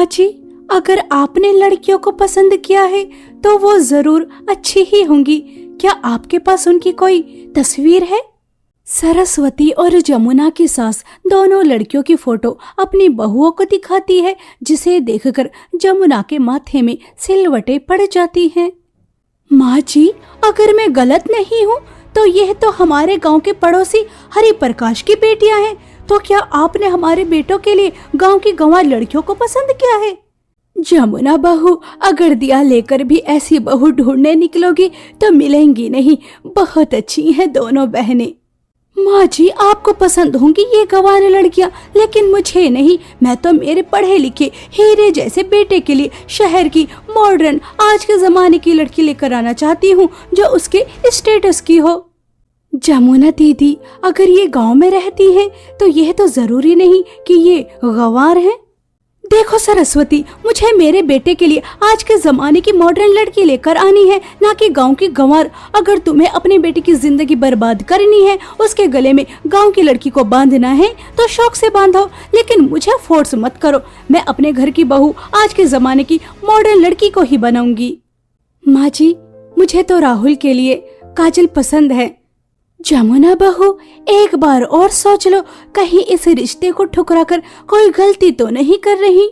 माँ जी, अगर आपने लड़कियों को पसंद किया है तो वो जरूर अच्छी ही होंगी। क्या आपके पास उनकी कोई तस्वीर है? सरस्वती और जमुना की सास दोनों लड़कियों की फोटो अपनी बहुओं को दिखाती है, जिसे देखकर जमुना के माथे में सिलवटें पड़ जाती हैं। माँ जी, अगर मैं गलत नहीं हूँ तो यह तो हमारे गांव के पड़ोसी हरि प्रकाश की बेटियां हैं। तो क्या आपने हमारे बेटों के लिए गांव की गंवार लड़कियों को पसंद किया है? जमुना बहू, अगर दिया लेकर भी ऐसी बहू ढूंढने निकलोगी तो मिलेंगी नहीं। बहुत अच्छी हैं दोनों बहनें। माँ जी, आपको पसंद होंगी ये गंवार लड़कियां, लेकिन मुझे नहीं। मैं तो मेरे पढ़े लिखे हीरे जैसे बेटे के लिए शहर की मॉडर्न आज के जमाने की लड़की लेकर आना चाहती हूँ, जो उसके स्टेटस की हो। जमुना दीदी, अगर ये गांव में रहती हैं तो यह तो जरूरी नहीं कि ये गंवार हैं। देखो सरस्वती, मुझे मेरे बेटे के लिए आज के जमाने की मॉडर्न लड़की लेकर आनी है, ना कि गांव की गंवार। अगर तुम्हें अपनी बेटी की जिंदगी बर्बाद करनी है, उसके गले में गांव की लड़की को बांधना है तो शौक से बांधो, लेकिन मुझे फोर्स मत करो। मैं अपने घर की बहू आज के जमाने की मॉडर्न लड़की को ही बनाऊंगी। माँ जी, मुझे तो राहुल के लिए काजल पसंद है। जमुना बहू, एक बार और सोच लो, कहीं इस रिश्ते को ठुकराकर कोई गलती तो नहीं कर रही।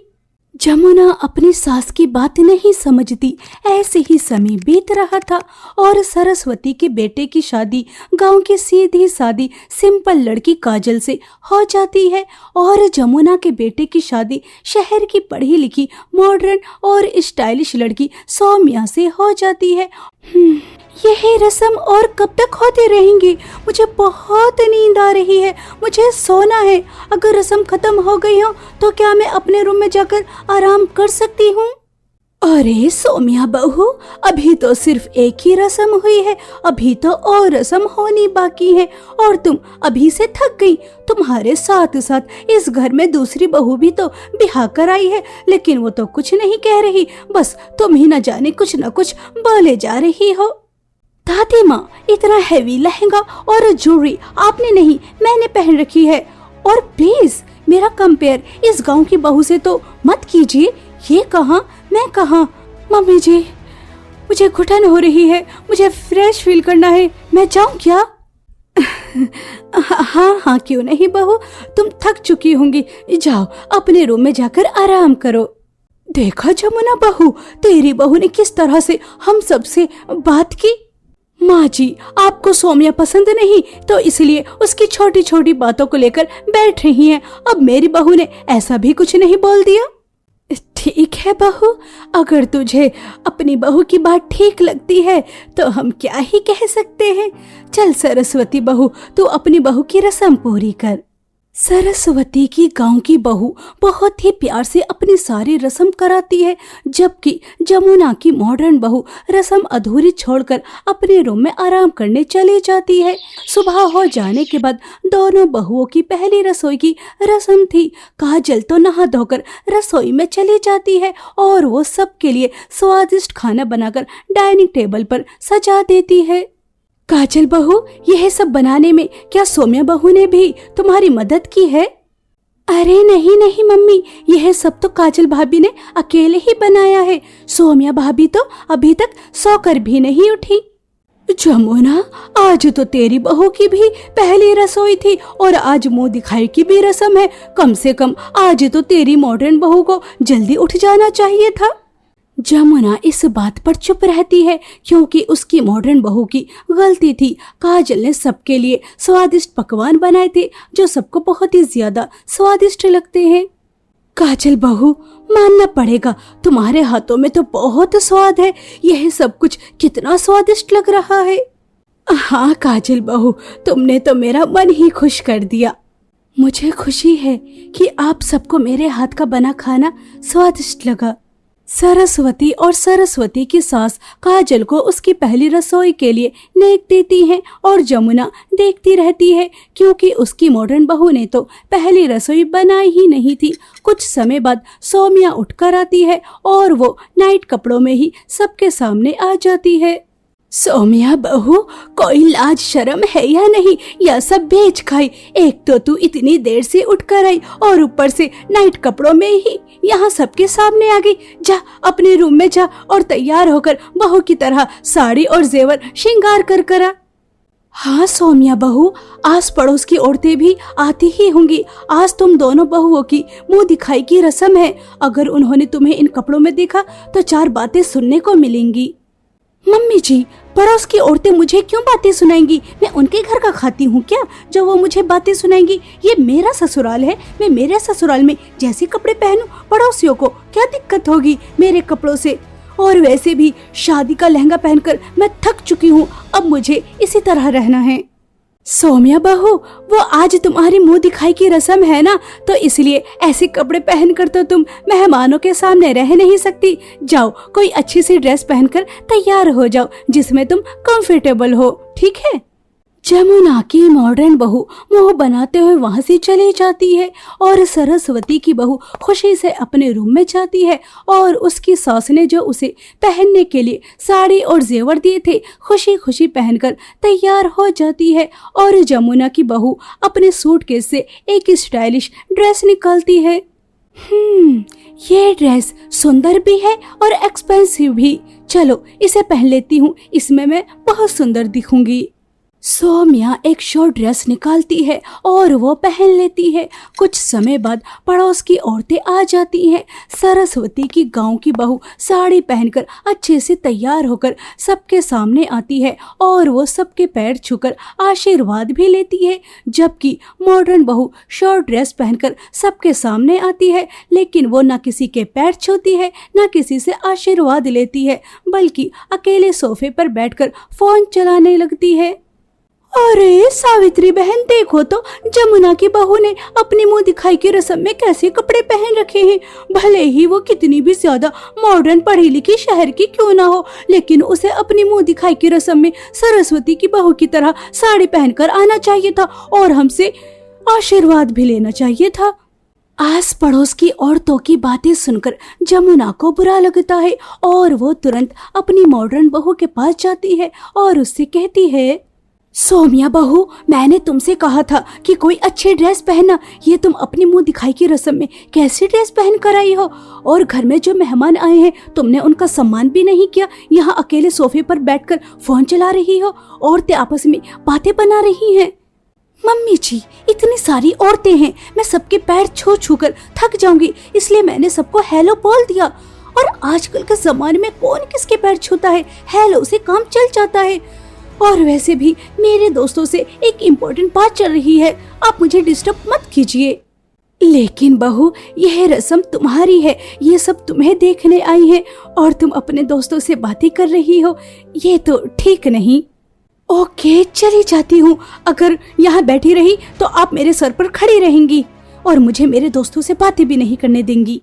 जमुना अपनी सास की बात नहीं समझती। ऐसे ही समय बीत रहा था और सरस्वती के बेटे की शादी गांव की सीधी सादी सिंपल लड़की काजल से हो जाती है और जमुना के बेटे की शादी शहर की पढ़ी लिखी मॉडर्न और स्टाइलिश लड़की सौम्या से हो जाती है। यही रस्म और कब तक होती रहेंगी? मुझे बहुत नींद आ रही है, मुझे सोना है। अगर रस्म खत्म हो गई हो तो क्या मैं अपने रूम में जाकर आराम कर सकती हूँ? अरे सौम्या बहू, अभी तो सिर्फ एक ही रस्म हुई है, अभी तो और रस्म होनी बाकी है और तुम अभी से थक गई। तुम्हारे साथ साथ इस घर में दूसरी बहू भी तो ब्याह कर आई है, लेकिन वो तो कुछ नहीं कह रही। बस तुम ही न जाने कुछ न कुछ बोले जा रही हो। दादी माँ, इतना हैवी लहंगा और ज्वेलरी आपने नहीं, मैंने पहन रखी है। और प्लीज मेरा कंपेयर इस गांव की बहू से तो मत कीजिए। ये कहाँ, मैं कहाँ? मम्मी जी, मुझे घुटन हो रही है, मुझे फ्रेश फील करना है। मैं जाऊं क्या? हाँ हाँ, क्यों नहीं बहू, तुम थक चुकी होंगी, जाओ अपने रूम में जाकर आराम करो। देखा जमुना बहू, तेरी बहू ने किस तरह से हम सबसे बात की। माँ जी, आपको सौम्या पसंद नहीं तो इसलिए उसकी छोटी छोटी बातों को लेकर बैठ रही हैं। अब मेरी बहू ने ऐसा भी कुछ नहीं बोल दिया। ठीक है बहू, अगर तुझे अपनी बहू की बात ठीक लगती है तो हम क्या ही कह सकते हैं। चल सरस्वती बहू, तू अपनी बहू की रस्म पूरी कर। सरस्वती की गांव की बहू बहुत ही प्यार से अपनी सारी रस्म कराती है, जबकि जमुना की मॉडर्न बहू रस्म अधूरी छोड़कर अपने रूम में आराम करने चली जाती है। सुबह हो जाने के बाद दोनों बहुओं की पहली रसोई की रस्म थी। काजल तो नहा धोकर रसोई में चली जाती है और वो सबके लिए स्वादिष्ट खाना बनाकर डाइनिंग टेबल पर सजा देती है। काजल बहू, यह सब बनाने में क्या सौम्या बहू ने भी तुम्हारी मदद की है? अरे नहीं नहीं मम्मी, यह सब तो काजल भाभी ने अकेले ही बनाया है। सौम्या भाभी तो अभी तक सोकर भी नहीं उठी। जमुना, आज तो तेरी बहू की भी पहली रसोई थी और आज मुंह दिखाई की भी रस्म है। कम से कम आज तो तेरी मॉडर्न बहू को जल्दी उठ जाना चाहिए था। जमुना इस बात पर चुप रहती है क्योंकि उसकी मॉडर्न बहू की गलती थी। काजल ने सबके लिए स्वादिष्ट पकवान बनाए थे जो सबको बहुत ही ज्यादा स्वादिष्ट लगते हैं। काजल बहू, मानना पड़ेगा, तुम्हारे हाथों में तो बहुत स्वाद है। यह सब कुछ कितना स्वादिष्ट लग रहा है। हाँ काजल बहू, तुमने तो मेरा मन ही खुश कर दिया। मुझे खुशी है कि आप सबको मेरे हाथ का बना खाना स्वादिष्ट लगा। सरस्वती और सरस्वती की सास काजल को उसकी पहली रसोई के लिए नेक देती हैं और जमुना देखती रहती है क्योंकि उसकी मॉडर्न बहू ने तो पहली रसोई बनाई ही नहीं थी। कुछ समय बाद सौम्या उठकर आती है और वो नाइट कपड़ों में ही सबके सामने आ जाती है। सौम्या बहू, कोई लाज शर्म है या नहीं? यह सब बेच खाई। एक तो तू इतनी देर से उठ कर आई और ऊपर से नाइट कपड़ों में ही यहाँ सबके सामने आ गई। जा अपने रूम में जा और तैयार होकर बहू की तरह साड़ी और जेवर श्रृंगार कर करा। हाँ सौम्या बहू, आस पड़ोस की औरतें भी आती ही होंगी। आज तुम दोनों बहुओं की मुंह दिखाई की रस्म है। अगर उन्होंने तुम्हें इन कपड़ों में देखा तो 4 बातें सुनने को मिलेंगी। मम्मी जी, पड़ोस की औरतें मुझे क्यों बातें सुनाएंगी? मैं उनके घर का खाती हूँ क्या जो वो मुझे बातें सुनाएंगी? ये मेरा ससुराल है। मैं मेरे ससुराल में जैसे कपड़े पहनूं, पड़ोसियों को क्या दिक्कत होगी मेरे कपड़ों से? और वैसे भी शादी का लहंगा पहनकर मैं थक चुकी हूँ। अब मुझे इसी तरह रहना है। सौम्या बहू, वो आज तुम्हारी मुंह दिखाई की रस्म है ना, तो इसलिए ऐसे कपड़े पहनकर तो तुम मेहमानों के सामने रह नहीं सकती। जाओ कोई अच्छी सी ड्रेस पहनकर तैयार हो जाओ जिसमें तुम कंफर्टेबल हो, ठीक है? जमुना की मॉडर्न बहू मुंह बनाते हुए वहां से चली जाती है और सरस्वती की बहू खुशी से अपने रूम में जाती है और उसकी सास ने जो उसे पहनने के लिए साड़ी और जेवर दिए थे खुशी खुशी पहनकर तैयार हो जाती है। और जमुना की बहू अपने सूटकेस से एक स्टाइलिश ड्रेस निकालती है। ये ड्रेस सुंदर भी है और एक्सपेंसिव भी। चलो इसे पहन लेती हूँ, इसमें मैं बहुत सुंदर दिखूंगी। सौम्या एक शॉर्ट ड्रेस निकालती है और वो पहन लेती है। कुछ समय बाद पड़ोस की औरतें आ जाती हैं। सरस्वती की गांव की बहू साड़ी पहनकर अच्छे से तैयार होकर सबके सामने आती है और वो सबके पैर छूकर आशीर्वाद भी लेती है। जबकि मॉडर्न बहू शॉर्ट ड्रेस पहनकर सबके सामने आती है, लेकिन वो ना किसी के पैर छूती है ना किसी से आशीर्वाद लेती है, बल्कि अकेले सोफे पर बैठकर फोन चलाने लगती है। अरे सावित्री बहन, देखो तो जमुना की बहू ने अपनी मुंह दिखाई की रस्म में कैसे कपड़े पहन रखे हैं। भले ही वो कितनी भी ज्यादा मॉडर्न पढ़ी लिखी शहर की क्यों ना हो, लेकिन उसे अपनी मुंह दिखाई की रस्म में सरस्वती की बहू की तरह साड़ी पहनकर आना चाहिए था और हमसे आशीर्वाद भी लेना चाहिए था। आस पड़ोस की औरतों की बातें सुनकर जमुना को बुरा लगता है और वो तुरंत अपनी मॉडर्न बहू के पास जाती है और उससे कहती है, सौम्या बहू, मैंने तुमसे कहा था कि कोई अच्छी ड्रेस पहनना। ये तुम अपनी मुंह दिखाई की रस्म में कैसी ड्रेस पहन कर आई हो? और घर में जो मेहमान आए हैं तुमने उनका सम्मान भी नहीं किया। यहाँ अकेले सोफे पर बैठकर फोन चला रही हो, औरतें आपस में बातें बना रही हैं। मम्मी जी, इतनी सारी औरतें हैं, मैं सबके पैर छू छू कर थक जाऊंगी, इसलिए मैंने सबको हेलो बोल दिया। और आजकल के जमाने में कौन किसके पैर छूता है? हेलो से काम चल जाता है। और वैसे भी मेरे दोस्तों से एक इम्पोर्टेंट बात चल रही है, आप मुझे डिस्टर्ब मत कीजिए। लेकिन बहू, यह रस्म तुम्हारी है, ये सब तुम्हें देखने आई है और तुम अपने दोस्तों से बातें कर रही हो, ये तो ठीक नहीं। ओके, चली जाती हूँ। अगर यहाँ बैठी रही तो आप मेरे सर पर खड़ी रहेंगी और मुझे मेरे दोस्तों से बातें भी नहीं करने देंगी।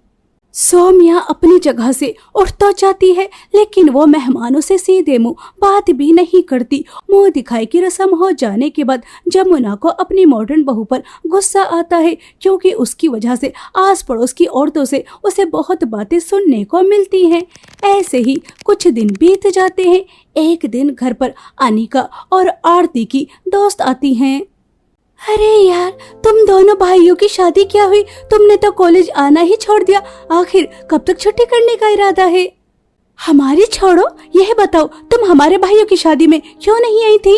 सौम्या अपनी जगह से उठ तो जाती है, लेकिन वो मेहमानों से सीधे मुंह बात भी नहीं करती। मुंह दिखाई की रस्म हो जाने के बाद जमुना को अपनी मॉडर्न बहू पर गुस्सा आता है, क्योंकि उसकी वजह से आस पड़ोस की औरतों से उसे बहुत बातें सुनने को मिलती हैं। ऐसे ही कुछ दिन बीत जाते हैं। एक दिन घर पर अनिका और आरती की दोस्त आती हैं। अरे यार, तुम दोनों भाइयों की शादी क्या हुई? तुमने तो कॉलेज आना ही छोड़ दिया। आखिर कब तक छुट्टी करने का इरादा है? हमारी छोड़ो, यह बताओ तुम हमारे भाइयों की शादी में क्यों नहीं आई थी?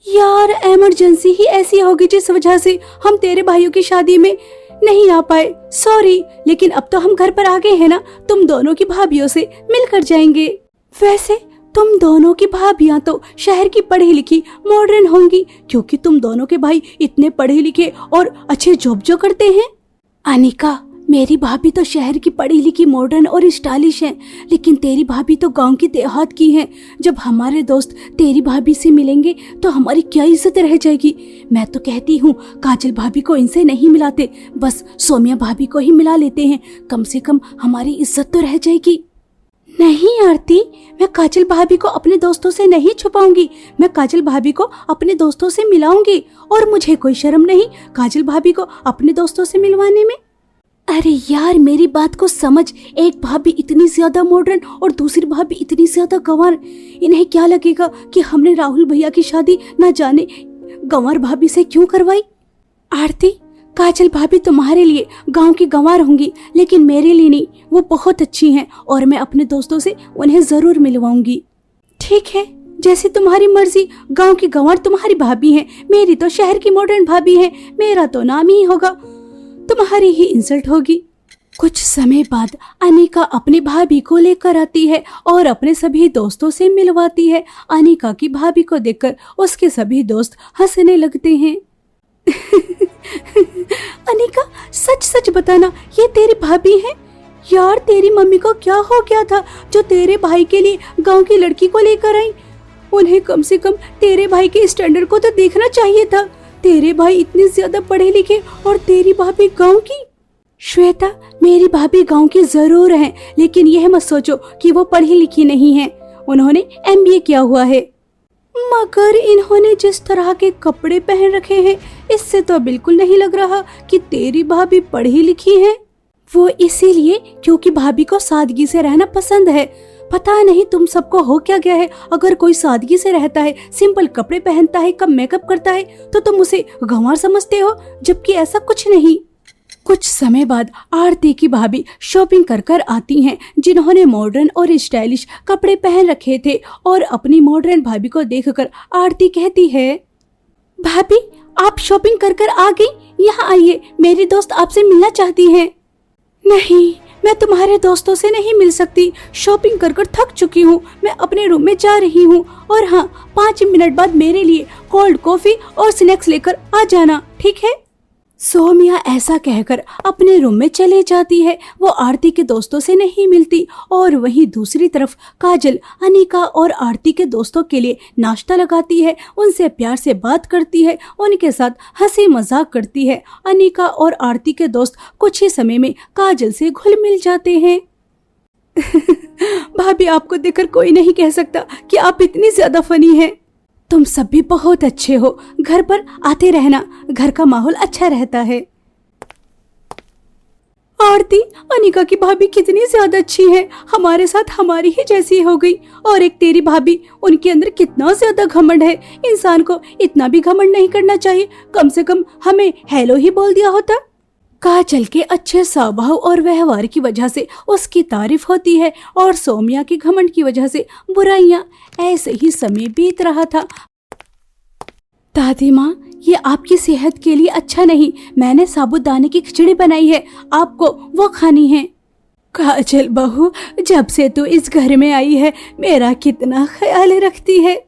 यार, इमरजेंसी ही ऐसी होगी जिस वजह से हम तेरे भाइयों की शादी में नहीं आ पाए। सॉरी, लेकिन अब तो हम घर पर आ गए हैं ना, तुम दोनों की भाभियों से मिलकर जाएंगे। वैसे तुम दोनों की भाभियां तो शहर की पढ़ी लिखी मॉडर्न होंगी, क्योंकि तुम दोनों के भाई इतने पढ़े लिखे और अच्छे जॉब जो करते हैं। अनिका, मेरी भाभी तो शहर की पढ़ी लिखी मॉडर्न और स्टाइलिश हैं, लेकिन तेरी भाभी तो गांव की देहात की हैं। जब हमारे दोस्त तेरी भाभी से मिलेंगे तो हमारी क्या इज्जत रह जाएगी। मैं तो कहती हूँ काजल भाभी को इनसे नहीं मिलाते, बस सौम्या भाभी को ही मिला लेते हैं, कम से कम हमारी इज्जत तो रह जाएगी। नहीं आरती, मैं काजल भाभी को अपने दोस्तों से नहीं छुपाऊंगी। मैं काजल भाभी को अपने दोस्तों से मिलाऊंगी और मुझे कोई शर्म नहीं काजल भाभी को अपने दोस्तों से मिलवाने में। अरे यार, मेरी बात को समझ। एक भाभी इतनी ज्यादा मॉडर्न और दूसरी भाभी इतनी ज्यादा गंवार, इन्हें क्या लगेगा कि हमने राहुल भैया की शादी न जाने गंवार भाभी से क्यों करवाई। आरती, काजल भाभी तुम्हारे लिए गांव की गंवार होंगी, लेकिन मेरे लिए नहीं। वो बहुत अच्छी हैं और मैं अपने दोस्तों से उन्हें जरूर मिलवाऊंगी। ठीक है, जैसे तुम्हारी मर्जी। गांव की गंवार तुम्हारी भाभी हैं, मेरी तो शहर की मॉडर्न भाभी है। मेरा तो नाम ही होगा, तुम्हारी ही इंसल्ट होगी। कुछ समय बाद अनिका अपनी भाभी को लेकर आती है और अपने सभी दोस्तों से मिलवाती है। अनिका की भाभी को देखकर उसके सभी दोस्त हंसने लगते हैं। अनिका, सच सच बताना, ये तेरी भाभी है? यार, तेरी मम्मी को क्या हो गया था जो तेरे भाई के लिए गांव की लड़की को लेकर आई? उन्हें कम से कम तेरे भाई के स्टैंडर्ड को तो देखना चाहिए था। तेरे भाई इतने ज्यादा पढ़े लिखे और तेरी भाभी गांव की। श्वेता, मेरी भाभी गांव की जरूर है, लेकिन यह मत सोचो कि वो पढ़ी लिखी नहीं है। उन्होंने MBA किया हुआ है। मगर इन्होंने जिस तरह के कपड़े पहन रखे हैं, इससे तो बिल्कुल नहीं लग रहा कि तेरी भाभी पढ़ी लिखी है। वो इसीलिए क्योंकि भाभी को सादगी से रहना पसंद है। पता नहीं तुम सबको हो क्या गया है। अगर कोई सादगी से रहता है, सिंपल कपड़े पहनता है, कम मेकअप करता है, तो तुम उसे गंवार समझते हो, जबकि ऐसा कुछ नहीं। कुछ समय बाद आरती की भाभी शॉपिंग कर कर आती हैं, जिन्होंने मॉडर्न और स्टाइलिश कपड़े पहन रखे थे। और अपनी मॉडर्न भाभी को देखकर आरती कहती है, भाभी, आप शॉपिंग कर कर आ गई? यहाँ आइए, मेरी दोस्त आपसे मिलना चाहती है। नहीं, मैं तुम्हारे दोस्तों से नहीं मिल सकती। शॉपिंग कर कर थक चुकी हूँ। मैं अपने रूम में जा रही हूँ। और हाँ, 5 मिनट बाद मेरे लिए कोल्ड कॉफी और स्नैक्स लेकर आ जाना, ठीक है? सोमिया ऐसा कहकर अपने रूम में चले जाती है। वो आरती के दोस्तों से नहीं मिलती। और वहीं दूसरी तरफ काजल अनिका और आरती के दोस्तों के लिए नाश्ता लगाती है, उनसे प्यार से बात करती है, उनके साथ हंसी मजाक करती है। अनिका और आरती के दोस्त कुछ ही समय में काजल से घुल मिल जाते हैं। भाभी, आपको देखकर कोई नहीं कह सकता कि आप इतनी ज्यादा फनी हैं। तुम सब भी बहुत अच्छे हो। घर पर आते रहना, घर का माहौल अच्छा रहता है। आरती, अनिका की भाभी कितनी ज्यादा अच्छी है, हमारे साथ हमारी ही जैसी हो गई। और एक तेरी भाभी, उनके अंदर कितना ज्यादा घमंड है। इंसान को इतना भी घमंड नहीं करना चाहिए। कम से कम हमें हेलो ही बोल दिया होता। काजल के अच्छे स्वभाव और व्यवहार की वजह से उसकी तारीफ होती है और सोमिया के घमंड की वजह से बुराइयां। ऐसे ही समय बीत रहा था। दादी माँ, ये आपकी सेहत के लिए अच्छा नहीं। मैंने साबूदाने की खिचड़ी बनाई है, आपको वो खानी है। काजल बहू, जब से तू इस घर में आई है, मेरा कितना ख्याल रखती है।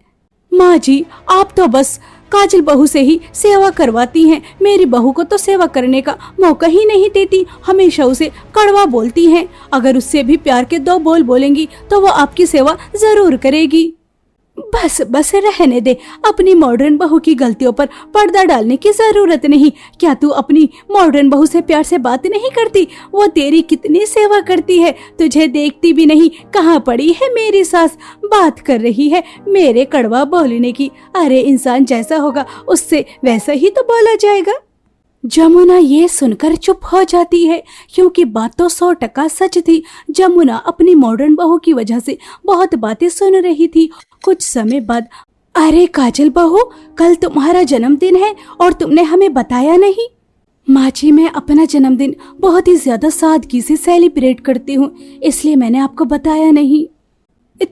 माँ जी, आप तो बस काजल बहू से ही सेवा करवाती हैं। मेरी बहू को तो सेवा करने का मौका ही नहीं देती, हमेशा उसे कड़वा बोलती हैं। अगर उससे भी प्यार के 2 बोल बोलेंगी तो वो आपकी सेवा जरूर करेगी। बस बस रहने दे, अपनी मॉडर्न बहू की गलतियों पर पर्दा डालने की जरूरत नहीं। क्या तू अपनी मॉडर्न बहू से प्यार से बात नहीं करती? वो तेरी कितनी सेवा करती है, तुझे देखती भी नहीं। कहाँ पड़ी है मेरी सास, बात कर रही है मेरे कड़वा बोलने की। अरे इंसान जैसा होगा उससे वैसा ही तो बोला जाएगा। जमुना ये सुनकर चुप हो जाती है, क्योंकि बात तो 100% सच थी। जमुना अपनी मॉडर्न बहू की वजह से बहुत बातें सुन रही थी। कुछ समय बाद, अरे काजल बहू, कल तुम्हारा जन्मदिन है और तुमने हमें बताया नहीं। माँ जी, मैं अपना जन्मदिन बहुत ही ज्यादा सादगी से सेलिब्रेट करती हूँ, इसलिए मैंने आपको बताया नहीं।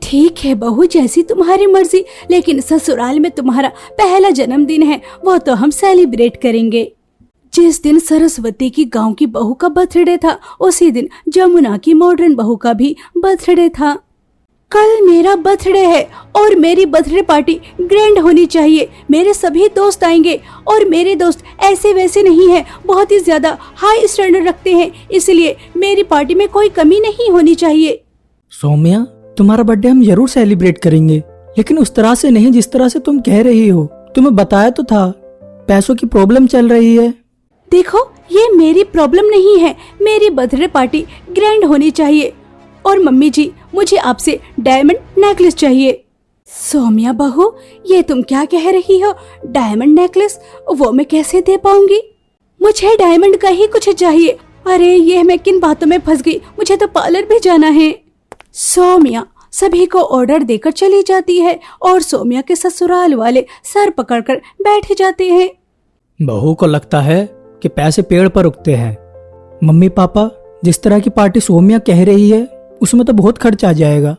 ठीक है बहू, जैसी तुम्हारी मर्जी, लेकिन ससुराल में तुम्हारा पहला जन्मदिन है, वो तो हम सेलिब्रेट करेंगे। जिस दिन सरस्वती की गांव की बहू का बर्थडे था, उसी दिन जमुना की मॉडर्न बहू का भी बर्थडे था। कल मेरा बर्थडे है और मेरी बर्थडे पार्टी ग्रैंड होनी चाहिए। मेरे सभी दोस्त आएंगे और मेरे दोस्त ऐसे वैसे नहीं है, बहुत ही ज्यादा हाई स्टैंडर्ड रखते हैं, इसलिए मेरी पार्टी में कोई कमी नहीं होनी चाहिए। सौम्या, तुम्हारा बर्थडे हम जरूर सेलिब्रेट करेंगे, लेकिन उस तरह से नहीं जिस तरह से तुम कह रही हो। तुम्हें बताया तो था, पैसों की प्रॉब्लम चल रही है। देखो, ये मेरी प्रॉब्लम नहीं है, मेरी बर्थडे पार्टी ग्रैंड होनी चाहिए। और मम्मी जी, मुझे आपसे डायमंड नेकलेस चाहिए। सोमिया बहू, ये तुम क्या कह रही हो? Diamond necklace? वो मैं कैसे दे पाऊंगी? मुझे डायमंड का ही कुछ चाहिए। अरे ये मैं किन बातों में फंस गई, मुझे तो पार्लर भी जाना है। सौम्या सभी को ऑर्डर देकर चली जाती है और सौम्या के ससुराल वाले सर पकड़कर बैठ जाते हैं। बहू को लगता है कि पैसे पेड़ पर उगते हैं। मम्मी पापा, जिस तरह की पार्टी सौम्या कह रही है उसमें तो बहुत खर्च आ जाएगा।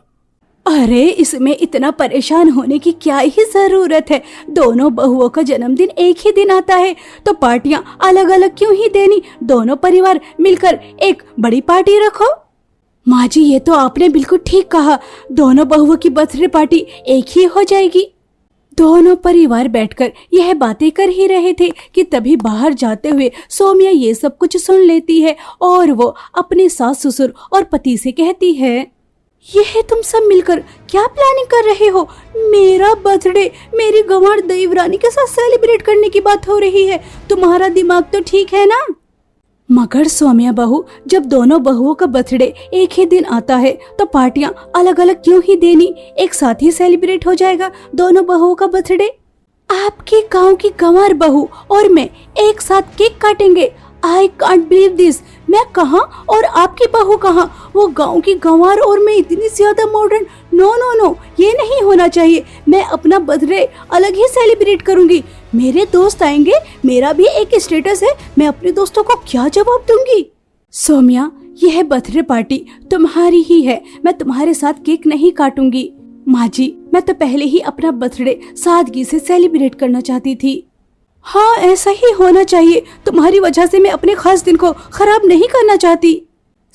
अरे इसमें इतना परेशान होने की क्या ही जरूरत है, दोनों बहुओं का जन्मदिन एक ही दिन आता है तो पार्टियां अलग अलग क्यों ही देनी, दोनों परिवार मिलकर एक बड़ी पार्टी रखो। माँ जी ये तो आपने बिल्कुल ठीक कहा, दोनों बहुओं की बर्थडे पार्टी एक ही हो जाएगी। दोनों परिवार बैठकर यह बातें कर ही रहे थे कि तभी बाहर जाते हुए सौम्या ये सब कुछ सुन लेती है और वो अपने सास ससुर और पति से कहती है, यह तुम सब मिलकर क्या प्लानिंग कर रहे हो? मेरा बर्थडे मेरी गंवार देवरानी के साथ सेलिब्रेट करने की बात हो रही है, तुम्हारा दिमाग तो ठीक है ना? मगर सौम्या बहू, जब दोनों बहुओं का बर्थडे एक ही दिन आता है तो पार्टियां अलग अलग क्यों ही देनी, एक साथ ही सेलिब्रेट हो जाएगा दोनों बहुओं का बर्थडे। आपके गांव की गंवार बहू और मैं एक साथ केक काटेंगे, आई कांट बिलीव दिस। मैं कहाँ और आपकी बहू कहाँ, वो गांव की गंवार और मैं इतनी ज्यादा मॉडर्न। नो नो नो, ये नहीं होना चाहिए। मैं अपना बर्थडे अलग ही सेलिब्रेट करूंगी, मेरे दोस्त आएंगे, मेरा भी एक स्टेटस है, मैं अपने दोस्तों को क्या जवाब दूंगी? सौम्या यह बर्थडे पार्टी तुम्हारी ही है, मैं तुम्हारे साथ केक नहीं काटूंगी। माँ जी मैं तो पहले ही अपना बर्थडे सादगी से सेलिब्रेट करना चाहती थी। हाँ ऐसा ही होना चाहिए, तुम्हारी वजह से मैं अपने खास दिन को खराब नहीं करना चाहती।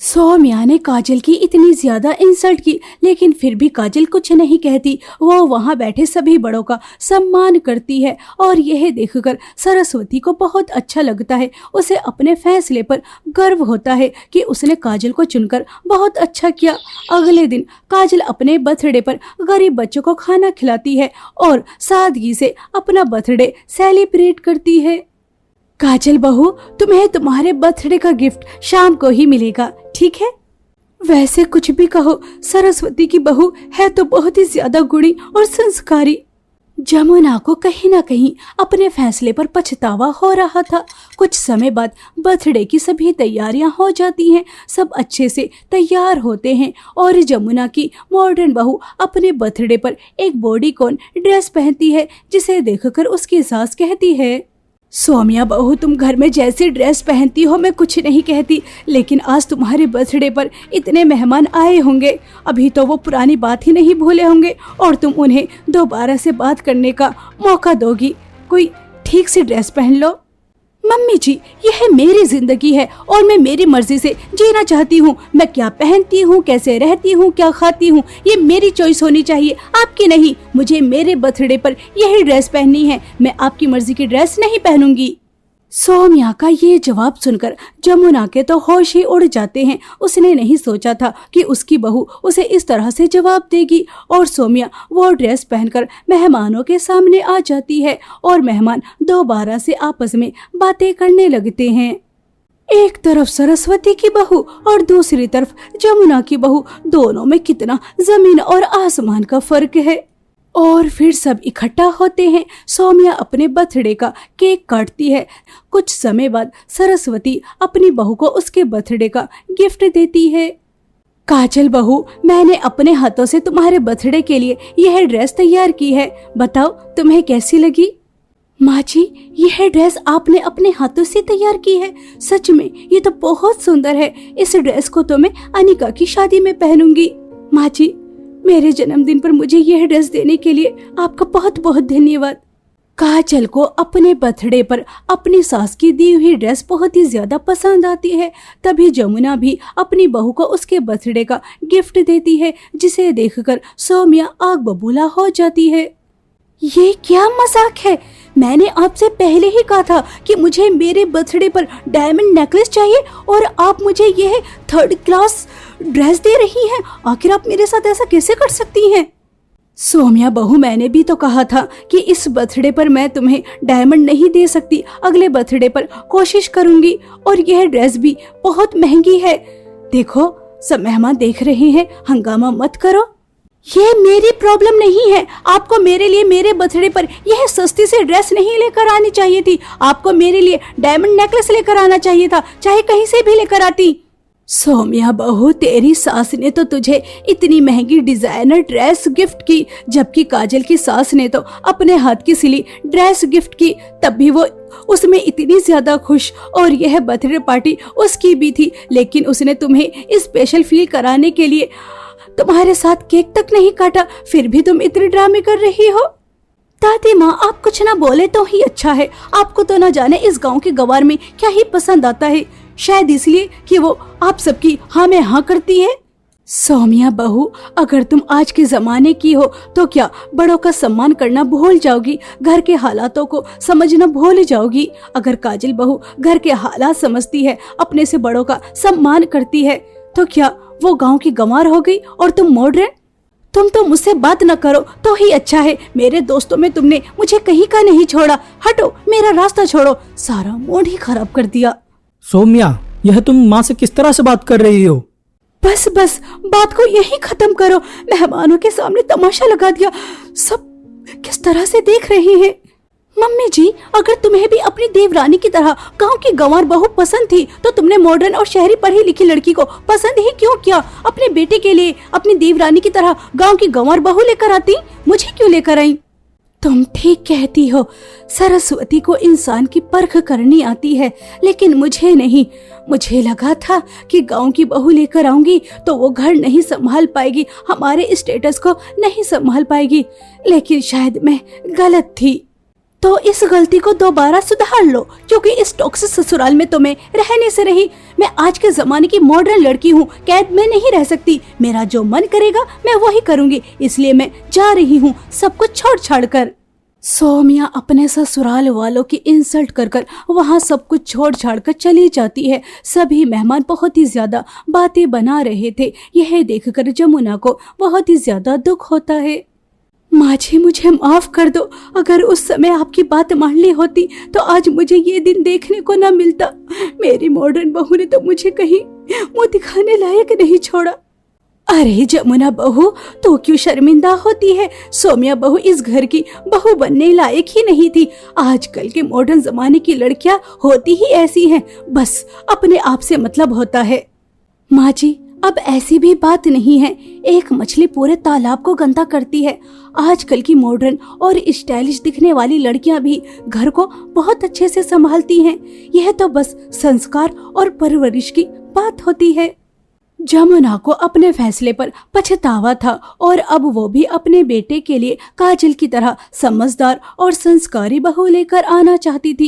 सौम्या ने काजल की इतनी ज्यादा इंसल्ट की लेकिन फिर भी काजल कुछ नहीं कहती, वो वहाँ बैठे सभी बड़ों का सम्मान करती है और यह देखकर सरस्वती को बहुत अच्छा लगता है। उसे अपने फैसले पर गर्व होता है कि उसने काजल को चुनकर बहुत अच्छा किया। अगले दिन काजल अपने बर्थडे पर गरीब बच्चों को खाना खिलाती है और सादगी से अपना बर्थडे सेलिब्रेट करती है। काजल बहू, तुम्हें तुम्हारे बर्थडे का गिफ्ट शाम को ही मिलेगा, ठीक है? वैसे कुछ भी कहो, सरस्वती की बहू है तो बहुत ही ज्यादा गुणी और संस्कारी। जमुना को कहीं ना कहीं अपने फैसले पर पछतावा हो रहा था। कुछ समय बाद बर्थडे की सभी तैयारियां हो जाती हैं, सब अच्छे से तैयार होते हैं और जमुना की मॉडर्न बहू अपने बर्थडे पर एक बॉडीकॉन ड्रेस पहनती है, जिसे देखकर उसकी सास कहती है, सौम्या बहू तुम घर में जैसी ड्रेस पहनती हो मैं कुछ नहीं कहती, लेकिन आज तुम्हारे बर्थडे पर इतने मेहमान आए होंगे, अभी तो वो पुरानी बात ही नहीं भूले होंगे और तुम उन्हें दोबारा से बात करने का मौका दोगी। कोई ठीक सी ड्रेस पहन लो। मम्मी जी यह मेरी जिंदगी है और मैं मेरी मर्जी से जीना चाहती हूँ, मैं क्या पहनती हूँ, कैसे रहती हूँ, क्या खाती हूँ, ये मेरी चॉइस होनी चाहिए, आपकी नहीं। मुझे मेरे बर्थडे पर यही ड्रेस पहननी है, मैं आपकी मर्जी की ड्रेस नहीं पहनूंगी। सौम्या का ये जवाब सुनकर जमुना के तो होश ही उड़ जाते हैं। उसने नहीं सोचा था कि उसकी बहू उसे इस तरह से जवाब देगी और सौम्या वो ड्रेस पहनकर मेहमानों के सामने आ जाती है और मेहमान दोबारा से आपस में बातें करने लगते हैं। एक तरफ सरस्वती की बहू और दूसरी तरफ जमुना की बहू, दोनों में कितना जमीन और आसमान का फर्क है। और फिर सब इकट्ठा होते हैं। सौम्या अपने बर्थडे का केक काटती है। कुछ समय बाद सरस्वती अपनी बहू को उसके बर्थडे का गिफ्ट देती है। काजल बहू, मैंने अपने हाथों से तुम्हारे बर्थडे के लिए यह ड्रेस तैयार की है, बताओ तुम्हें कैसी लगी? माँ जी यह ड्रेस आपने अपने हाथों से तैयार की है? सच में ये तो बहुत सुंदर है, इस ड्रेस को तो मैं अनिका की शादी में पहनूंगी। माँ जी मेरे जन्मदिन पर मुझे यह ड्रेस देने के लिए आपका बहुत बहुत धन्यवाद। काजल को अपने बर्थडे पर अपनी सास की दी हुई ड्रेस बहुत ही ज्यादा पसंद आती है। तभी जमुना भी अपनी बहू को उसके बर्थडे का गिफ्ट देती है, जिसे देखकर सौम्या आग बबूला हो जाती है। ये क्या मजाक है? मैंने आपसे पहले ही कहा था कि मुझे मेरे बर्थडे पर डायमंड नेकलेस चाहिए और आप मुझे यह 3rd क्लास ड्रेस दे रही हैं। आखिर आप मेरे साथ ऐसा कैसे कर सकती हैं? सौम्या बहू, मैंने भी तो कहा था कि इस बर्थडे पर मैं तुम्हें डायमंड नहीं दे सकती, अगले बर्थडे पर कोशिश करूंगी। और यह ड्रेस भी बहुत महंगी है। देखो सब मेहमान देख रहे हैं, हंगामा मत करो। ये मेरी प्रॉब्लम नहीं है। आपको मेरे लिए मेरे बर्थडे पर यह सस्ती सी ड्रेस नहीं लेकर आनी चाहिए थी। आपको मेरे लिए डायमंड नेकलेस लेकर आना चाहिए था, चाहे कहीं से भी लेकर आती। सौम्या बहू, तेरी सास ने तो तुझे इतनी महंगी डिजाइनर ड्रेस गिफ्ट की, जबकि काजल की सास ने तो अपने हाथ की सिली ड्रेस गिफ्ट की, तब भी वो उसमें इतनी ज्यादा खुश। और यह बर्थडे पार्टी उसकी भी थी, लेकिन उसने तुम्हें स्पेशल फील कराने के लिए तुम्हारे साथ केक तक नहीं काटा, फिर भी तुम इतने ड्रामे कर रही हो। दादी माँ, आप कुछ ना बोले तो ही अच्छा है। आपको तो ना जाने इस गांव के गवार में क्या ही पसंद आता है, शायद इसलिए कि वो आप सबकी हाँ में हाँ करती है। सौम्या बहू, अगर तुम आज के जमाने की हो तो क्या बड़ों का सम्मान करना भूल जाओगी, घर के हालातों को समझना भूल जाओगी। अगर काजल बहू घर के हालात समझती है, अपने से बड़ों का सम्मान करती है, तो क्या वो गांव की गंवार हो गई और तुम मॉडर्न? तुम तो मुझसे बात न करो तो ही अच्छा है। मेरे दोस्तों में तुमने मुझे कहीं का नहीं छोड़ा। हटो, मेरा रास्ता छोड़ो। सारा मूड ही खराब कर दिया। सौम्या, यह तुम माँ से किस तरह से बात कर रही हो? बस बस, बात को यहीं खत्म करो। मेहमानों के सामने तमाशा लगा दिया। सब किस तरह से देख रहे हैं। मम्मी जी, अगर तुम्हें भी अपनी देवरानी की तरह गांव की गंवार बहू पसंद थी तो तुमने मॉडर्न और शहरी पढ़ी लिखी लड़की को पसंद ही क्यों किया? अपने बेटे के लिए अपनी देवरानी की तरह गांव की गंवार बहू लेकर आती, मुझे क्यों लेकर आई? तुम ठीक कहती हो, सरस्वती को इंसान की परख करनी आती है, लेकिन मुझे नहीं। मुझे लगा था कि गांव की बहू लेकर आऊंगी तो वो घर नहीं संभाल पाएगी, हमारे स्टेटस को नहीं संभाल पाएगी, लेकिन शायद मैं गलत थी। तो इस गलती को दोबारा सुधार लो, क्योंकि इस टॉक्सिक ससुराल में तुम्हें रहने से रही। मैं आज के जमाने की मॉडर्न लड़की हूँ, कैद में नहीं रह सकती। मेरा जो मन करेगा मैं वही करूँगी, इसलिए मैं जा रही हूँ सब कुछ छोड़ छाड़ कर। सौम्या अपने ससुराल वालों की इंसल्ट कर कर वहाँ सब कुछ छोड़ छाड़ कर चली जाती है। सभी मेहमान बहुत ही ज्यादा बातें बना रहे थे। यह देखकर जमुना को बहुत ही ज्यादा दुख होता है। माँ जी, मुझे माफ कर दो। अगर उस समय आपकी बात मान ली होती तो आज मुझे ये दिन देखने को ना मिलता। मेरी मॉडर्न बहू ने तो मुझे कहीं मुंह दिखाने लायक नहीं छोड़ा। अरे जमुना बहू, तो क्यों शर्मिंदा होती है? सौम्या बहू इस घर की बहू बनने लायक ही नहीं थी। आजकल के मॉडर्न जमाने की लड़कियां होती ही ऐसी हैं, बस अपने आप से मतलब होता है। माँ जी, अब ऐसी भी बात नहीं है। एक मछली पूरे तालाब को गंदा करती है। आजकल की मॉडर्न और स्टाइलिश दिखने वाली लड़कियां भी घर को बहुत अच्छे से संभालती हैं। यह तो बस संस्कार और परवरिश की बात होती है। जमुना को अपने फैसले पर पछतावा था और अब वो भी अपने बेटे के लिए काजल की तरह समझदार और संस्कारी बहू लेकर आना चाहती थी।